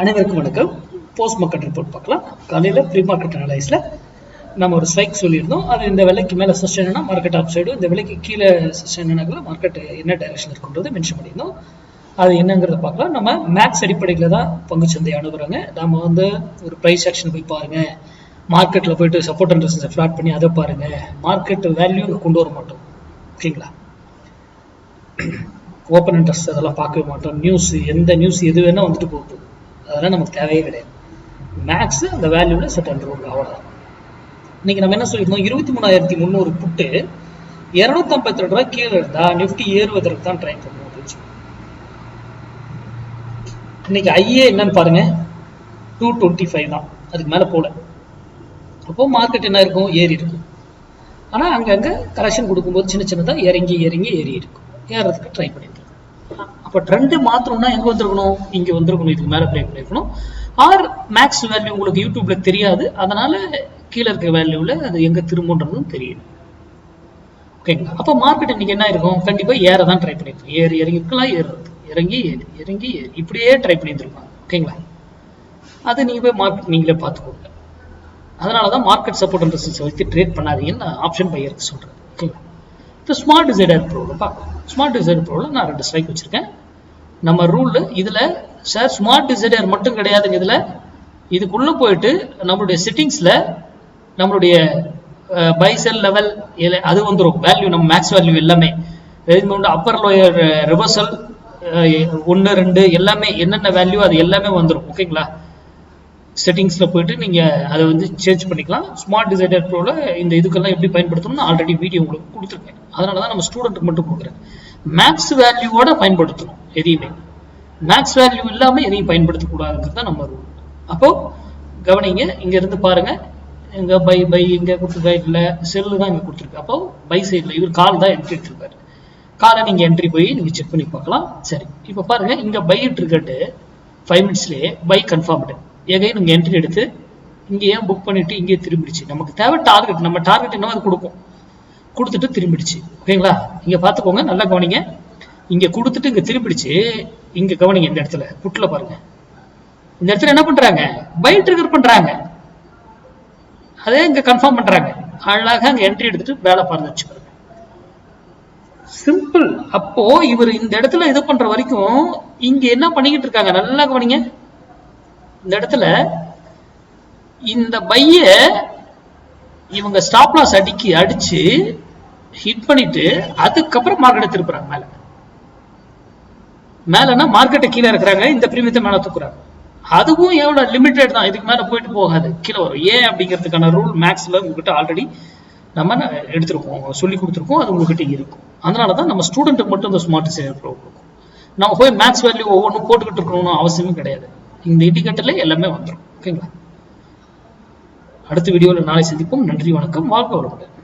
அனைவருக்கும் வணக்கம். Post market report பார்க்கலாம். காலையில் ப்ரீ மார்க்கெட் அனலைஸில் நம்ம ஒரு ஸ்ட்ரைக் சொல்லியிருந்தோம். அது இந்த விலைக்கு மேலே சஸ்டெயினா மார்க்கெட் அப் சைடும், இந்த விலைக்கு கீழே சஸ்டெயினாக மார்க்கெட் என்ன டைரக்ஷன் இருக்குன்றது மென்ஷன் பண்ணியிருந்தோம். அது என்னங்கிறத பார்க்கலாம். நம்ம மேக்ஸ் அடிப்படையில் தான் பங்குச்சந்தை அணுகுறாங்க. நம்ம ஒரு ப்ரைஸ் ஆக்ஷன் போய் பாருங்கள், மார்க்கெட்டில் போயிட்டு சப்போர்ட் அண்ட் ரெசிஸ்டன்ஸை ஃப்ளாட் பண்ணி அதை பாருங்கள், மார்க்கெட் வேல்யூ கொண்டு வர மாட்டோம். ஓகேங்களா? ஓப்பன் இன்ட்ரெஸ்ட் அதெல்லாம் பார்க்கவே மாட்டோம். நியூஸ் எந்த நியூஸ் எது வேணால் வந்துட்டு போகுது, அதெல்லாம் நமக்கு தேவையே கிடையாது. மேக்ஸ் அந்த வேல்யூவில் செட் பண்ணுறோம், அவ்வளோதான். இன்னைக்கு நம்ம என்ன சொல்லியிருந்தோம், 23,300 புட்டு 252 ரூபாய் கீழே இருந்தா நிஃப்டி ஏறுவதற்கு தான் ட்ரை பண்ணுவோம் அப்படின்னு சொல்லி. இன்னைக்கு ஐஏ என்னன்னு பாருங்க, 225 தான், அதுக்கு மேலே போல. அப்போ மார்க்கெட் என்ன இருக்கும், ஏறி இருக்கும். ஆனால் அங்கங்கே கரெக்ஷன் கொடுக்கும்போது சின்ன சின்னதாக இறங்கி ஏறி இருக்கும், ஏறதுக்கு ட்ரை பண்ணிட்டு. அப்போ ட்ரெண்டு மாற்றணும்னா எங்கே வந்திருக்கணும், இங்கே வந்திருக்கணும், இதுக்கு மேலே ப்ளே பண்ணியிருக்கணும். ஆர் மேக்ஸ் வேல்யூ உங்களுக்கு யூடியூப்ல தெரியாது, அதனால கீழே இருக்க வேல்யூவில் அது எங்கே திரும்புன்றதும் தெரியும். ஓகேங்களா? அப்போ மார்க்கெட் இன்னைக்கு என்ன இருக்கும், கண்டிப்பாக ஏற தான் ட்ரை பண்ணியிருக்கோம். இறங்கி இருக்கலாம், ஏறுறது இறங்கி ஏறி இப்படியே ட்ரை பண்ணியிருந்துருப்பாங்க. ஓகேங்களா? அது நீங்கள் போய் மார்க்கெட் நீங்களே பார்த்துக்கோங்க. அதனால தான் மார்க்கெட் சப்போர்ட் அண்ட் ரெசிஸ்டன்ஸ் வச்சு ட்ரேட் பண்ணாதீங்கன்னு நான் ஆப்ஷன் பையருக்கு சொல்கிறேன். ஓகேங்களா? இப்போ ஸ்மார்ட் டிசைடர் ப்ரோவில் பார்க்கலாம். ஸ்மார்ட் டிசைடர் ப்ரோவில் நான் 2 ஸ்ட்ரைக் வச்சுருக்கேன். நம்ம ரூல் இதில் சார் ஸ்மார்ட் டிசைடர் மட்டும் கிடையாதுங்க. இதில் இதுக்குள்ளே போயிட்டு நம்மளுடைய செட்டிங்ஸில் நம்மளுடைய பை செல் லெவல் அது வந்துடும். வேல்யூ நம்ம மேக்ஸ் வேல்யூ எல்லாமே அப்பர் லோயர் ரிவர்சல் 1, 2 எல்லாமே என்னென்ன வேல்யூ அது எல்லாமே வந்துடும். ஓகேங்களா? செட்டிங்ஸில் போயிட்டு நீங்கள் அதை சேஞ்ச் பண்ணிக்கலாம். ஸ்மார்ட் டிசைடர் ப்ரோவில் இந்த இதுக்கெல்லாம் எப்படி பயன்படுத்தணும்னு ஆல்ரெடி வீடியோ உங்களுக்கு கொடுத்துருக்கேன். அதனால தான் நம்ம ஸ்டூடெண்ட்டுக்கு மட்டும் கொடுக்குறேன். மேக்ஸ் வேல்யூவோட பயன்படுத்தணும். எதையுமே மேக்ஸ் வேல்யூ இல்லாமல் எதையும் பயன்படுத்தக்கூடாதுங்கிறது தான் நம்ம ரூல். அப்போ கவனிங்க, இங்க இருந்து பாருங்க, இங்க பை இங்க கொடுத்துருக்கா, செல்லு தான் இங்க கொடுத்துருக்கு. அப்போ பை சைட்ல இவர் கால் தான் என்ட்ரி எடுத்திருக்காரு. காலை நீங்க என்ட்ரி போய் நீங்க செக் பண்ணி பார்க்கலாம். சரி, இப்போ பாருங்க, இங்க பை இருக்கட்டு 5 மினிட்ஸ்லேயே பை கன்ஃபார்ம்டு. எகைன் நீங்க என்ட்ரி எடுத்து இங்க ஏன் புக் பண்ணிட்டு இங்கே திரும்பிடுச்சு. நமக்கு தேவை டார்கெட், நம்ம டார்கெட் என்ன அது கொடுக்கும், கொடுத்துட்டு திரும்பிடுச்சு. ஓகேங்களா? இங்க பாத்துக்கோங்க, நல்லா கவனிங்க. இங்க கொடுத்துட்டு இங்க திரும்பிடுச்சு. இங்க கவனிங்க, இந்த இடத்துல புட்ல பாருங்க, இந்த இடத்துல என்ன பண்றாங்க, பை ட்ரிகர் பண்றாங்க, அதே இங்க கன்ஃபார்ம் பண்றாங்க. அழகாக அங்க என்ட்ரி எடுத்துட்டு வேலை பார்த்து வச்சுக்கிறாங்க. சிம்பிள். அப்போ இவர் இந்த இடத்துல இது பண்ற வரைக்கும் இங்க என்ன பண்ணிக்கிட்டு இருக்காங்க, நல்லா கவனிங்க. இந்த இடத்துல இந்த பைய இவங்க ஸ்டாப் லாஸ் அடிச்சு ஹிட் பண்ணிட்டு அதுக்கப்புறம் மார்க்கெட்டை திருப்புறாங்க. மேலனா மார்க்கெட்டை கீழே இருக்கிறாங்க, இந்த பிரீமியத்தை மேல தூக்குறாங்க. அதுவும் எவ்வளவு லிமிடெட் தான், இதுக்கு மேல போயிட்டு போகாது, கீழே வரும். ஏன் அப்படிங்கிறதுக்கான ரூல் மேக்ஸ்ல உங்ககிட்ட ஆல்ரெடி நம்ம எடுத்திருக்கோம், சொல்லி கொடுத்துருக்கோம், அது உங்ககிட்ட இருக்கும். அதனாலதான் நம்ம ஸ்டூடெண்ட்டுக்கு மட்டும் இந்த ஸ்மார்ட் டிசைடர் ப்ரோ கொடுக்கும். நம்ம போய் மேக்ஸ் வேல்யூ ஒவ்வொன்றும் போட்டுக்கிட்டு இருக்கணும்னு அவசியமும் கிடையாது. இந்த இண்டிகேட்டர்ல எல்லாமே வந்துடும். ஓகேங்களா? அடுத்த வீடியோவில் நாளை சந்திப்போம். நன்றி, வணக்கம், வாழ்க வளமுடன்.